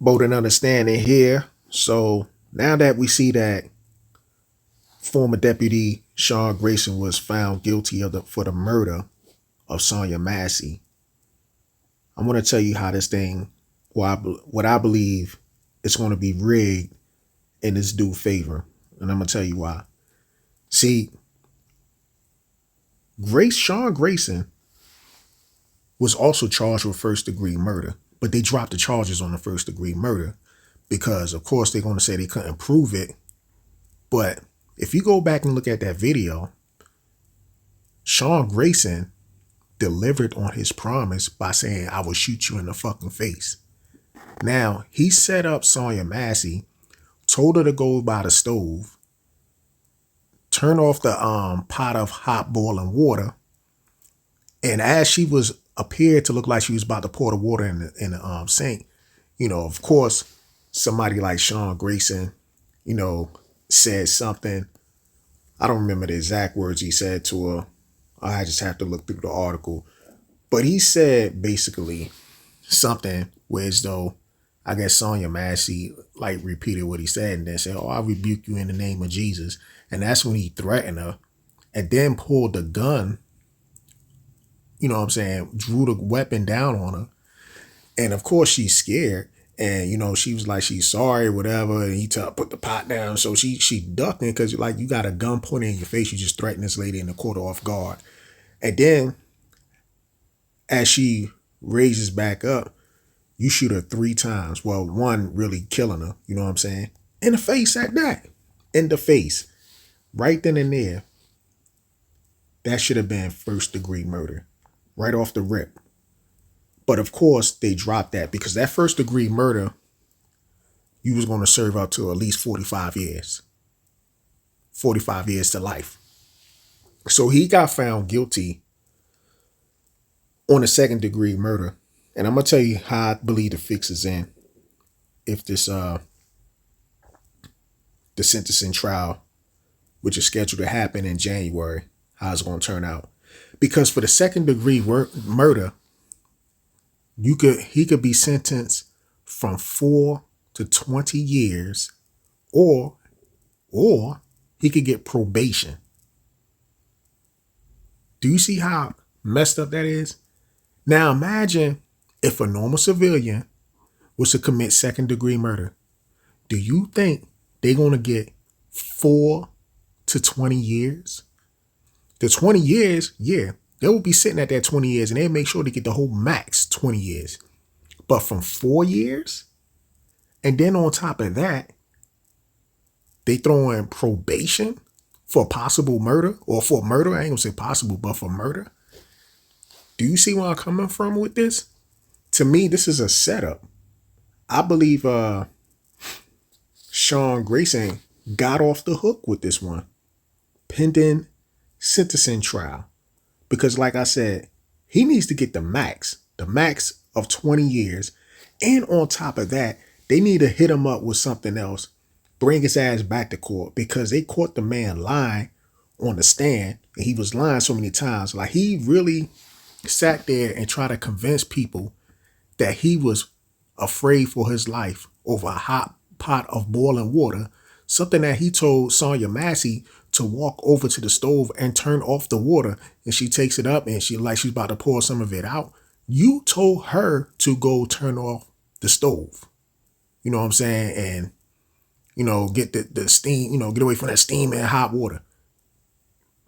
both an understanding here. So now that we see that former deputy Sean Grayson was found guilty for the murder of Sonya Massey, I'm going to tell you how this thing, what I believe it's going to be rigged in this dude's favor. And I'm going to tell you why. See, Sean Grayson was also charged with first degree murder, but they dropped the charges on the first degree murder because, of course, they're going to say they couldn't prove it. But if you go back and look at that video, Sean Grayson delivered on his promise by saying, I will shoot you in the fucking face. Now, he set up Sonya Massey, told her to go by the stove, turn off the pot of hot boiling water, and as she was appeared to look like she was about to pour the water in the sink, of course, somebody like Sean Grayson, said something. I don't remember the exact words he said to her. I just have to look through the article. But he said basically something where as though, I guess Sonya Massey repeated what he said and then said, oh, I rebuke you in the name of Jesus. And that's when he threatened her and then pulled the gun, drew the weapon down on her. And of course she's scared. And, she was like, she's sorry, whatever. And he put the pot down. So she ducking because you got a gun pointed in your face. You just threatened this lady in the court off guard. And then as she raises back up, you shoot her 3 times. Well, one really killing her. You know what I'm saying? In the face at that. In the face. Right then and there. That should have been first degree murder. Right off the rip. But of course, they dropped that because that first degree murder, you was going to serve up to at least 45 years. 45 years to life. So he got found guilty on a second degree murder. And I'm going to tell you how I believe the fix is in. If this, the sentencing trial, which is scheduled to happen in January, how it's going to turn out. Because for the second degree murder, he could be sentenced from 4 to 20 years, or he could get probation. Do you see how messed up that is? Now imagine if a normal civilian was to commit second degree murder. Do you think they're going to get 4 to 20 years? The 20 years, yeah. They will be sitting at that 20 years and they'll make sure to get the whole max 20 years. But from 4 years, and then on top of that, they throw in probation for possible murder or for murder. I ain't gonna say possible, but for murder. Do you see where I'm coming from with this? To me, this is a setup. I believe Sean Grayson got off the hook with this one. Pending sentencing trial. Because like I said, he needs to get the max of 20 years. And on top of that, they need to hit him up with something else. Bring his ass back to court because they caught the man lying on the stand. And he was lying so many times. Like he really sat there and tried to convince people that he was afraid for his life over a hot pot of boiling water. Something that he told Sonya Massey to walk over to the stove and turn off the water. And she takes it up and she's about to pour some of it out. You told her to go turn off the stove. You know what I'm saying? And, get the steam, get away from that steam and hot water.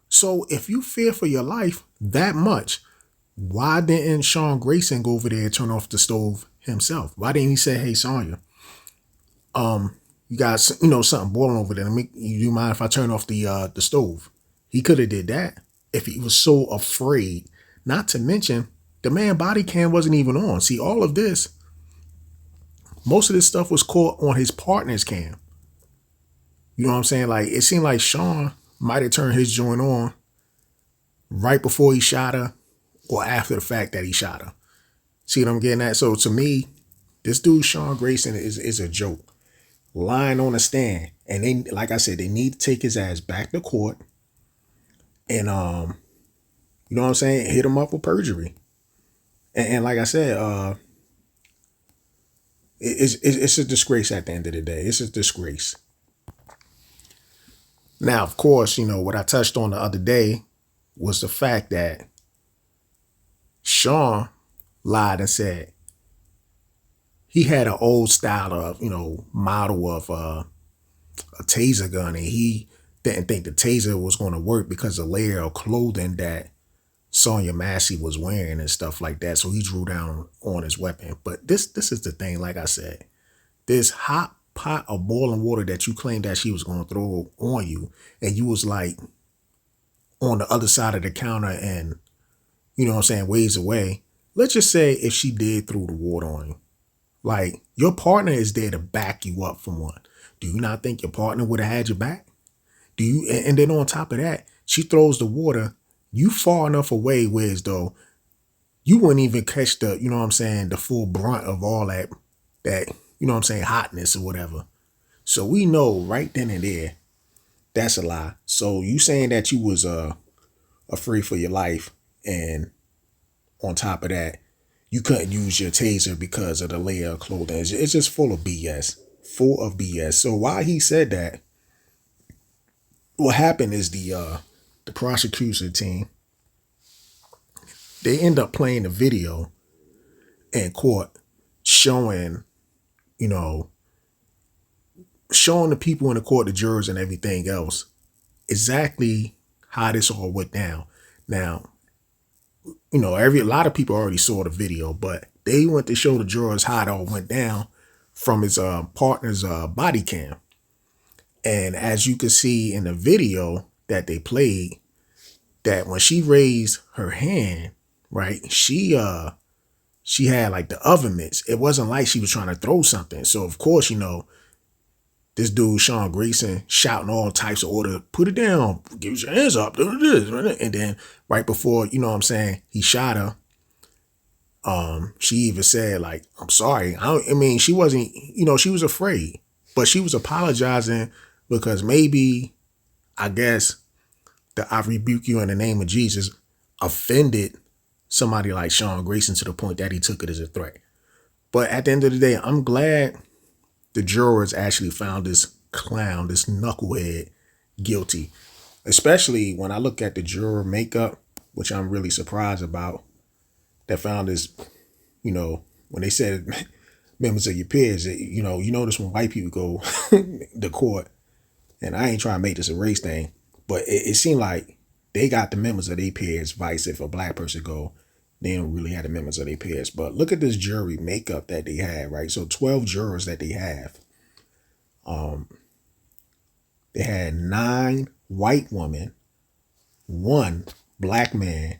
So if you fear for your life that much, why didn't Sean Grayson go over there and turn off the stove himself? Why didn't he say, hey, Sonya, you got, something boiling over there. You mind if I turn off the stove? He could have did that if he was so afraid. Not to mention, the man body cam wasn't even on. See, all of this, most of this stuff was caught on his partner's cam. You know what I'm saying? Like, it seemed like Sean might have turned his joint on right before he shot her or after the fact that he shot her. See what I'm getting at? So to me, this dude, Sean Grayson, is a joke. Lying on the stand. And they, like I said, they need to take his ass back to court and, you know what I'm saying? Hit him up with perjury. And like I said, It's a disgrace at the end of the day. It's a disgrace. Now, of course, what I touched on the other day was the fact that Sean lied and said he had an old style of, model of a taser gun, and he didn't think the taser was going to work because of the layer of clothing that Sonya Massey was wearing and stuff like that. So he drew down on his weapon. But this is the thing, like I said, this hot pot of boiling water that you claimed that she was going to throw on you, and you was like on the other side of the counter and, ways away. Let's just say if she did throw the water on you, like your partner is there to back you up for one. Do you not think your partner would have had your back? Do you? And then on top of that, she throws the water. You far enough away where as though you wouldn't even catch the, the full brunt of all that, hotness or whatever. So we know right then and there, that's a lie. So you saying that you was afraid for your life, and on top of that, you couldn't use your taser because of the layer of clothing. It's just full of BS. Full of BS. So while he said that, what happened is the prosecution team, they end up playing the video in court showing, showing the people in the court, the jurors and everything else, exactly how this all went down. Now, a lot of people already saw the video, but they went to show the jurors how it all went down from his partner's body cam. And as you can see in the video that they played, that when she raised her hand, right, she had like the oven mitts. It wasn't like she was trying to throw something. So of course, this dude, Sean Grayson, shouting all types of order, put it down, give your hands up, do this. And then right before, he shot her, she even said, like, I'm sorry. She wasn't, she was afraid, but she was apologizing because maybe, I guess, the I rebuke you in the name of Jesus offended somebody like Sean Grayson to the point that he took it as a threat. But at the end of the day, I'm glad the jurors actually found this clown, this knucklehead, guilty. Especially when I look at the juror makeup, which I'm really surprised about, that found this, when they said members of your peers, you notice when white people go to court, and I ain't trying to make this a race thing, but it seemed like they got the members of their peers, vice if a black person go, they don't really have the members of their peers. But look at this jury makeup that they had, right? So 12 jurors that they have. They had 9 white women, 1 black man,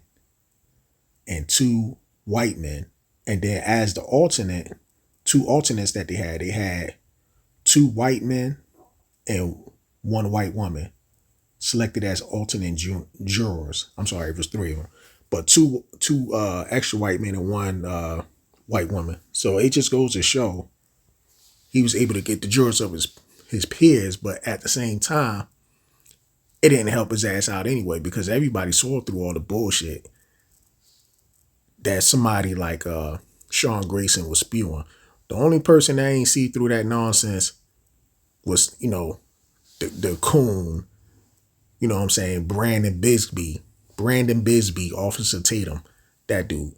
and 2 white men. And then as the alternate, 2 alternates that they had 2 white men and 1 white woman selected as alternate jurors. I'm sorry, it was 3 of them. But two extra white men and 1 white woman. So it just goes to show he was able to get the jurors of his peers, but at the same time, it didn't help his ass out anyway, because everybody saw through all the bullshit that somebody like Sean Grayson was spewing. The only person that ain't see through that nonsense was, the coon, Brandon Bisbee, Officer Tatum, that dude.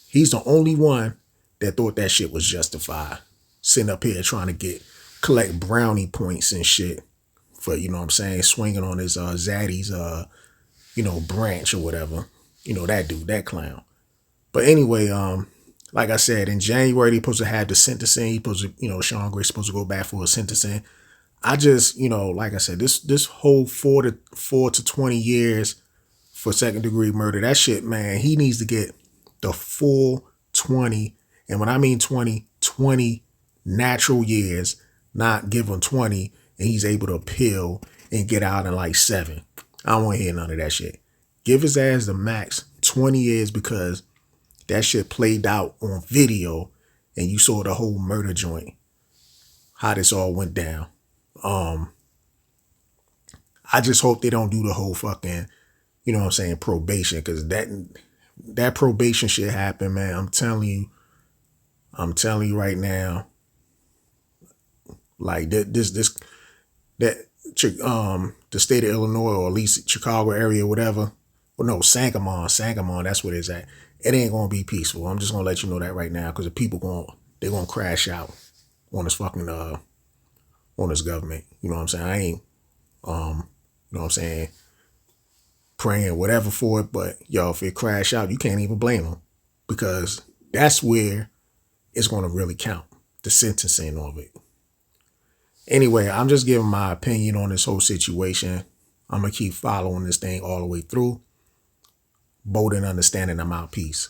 He's the only one that thought that shit was justified. Sitting up here trying to collect brownie points and shit for, swinging on his Zaddy's, branch or whatever. That dude, that clown. But anyway, like I said, in January, they supposed to have the sentencing. He supposed to, Sean Gray's supposed to go back for a sentencing. I just, like I said, this whole 4 to 20 years for second degree murder, that shit, man, he needs to get the full 20. And when I mean 20 natural years, not give him 20 and he's able to appeal and get out in like 7. I don't want to hear none of that shit. Give his ass the max 20 years, because that shit played out on video and you saw the whole murder joint, how this all went down. I just hope they don't do the whole fucking, probation, because that probation shit happened, man. I'm telling you, I'm telling you right now, like the state of Illinois, or at least Chicago area, whatever. Well, no, Sangamon, that's what it's at. It ain't gonna be peaceful. I'm just gonna let you know that right now, because the people they're gonna crash out on this fucking on this government. You know what I'm saying? I ain't you know what I'm saying, praying whatever for it, but yo, if it crash out, you can't even blame them, because that's where it's gonna really count, the sentencing of it. Anyway, I'm just giving my opinion on this whole situation. I'm gonna keep following this thing all the way through. Bold and understanding. I'm out. Peace.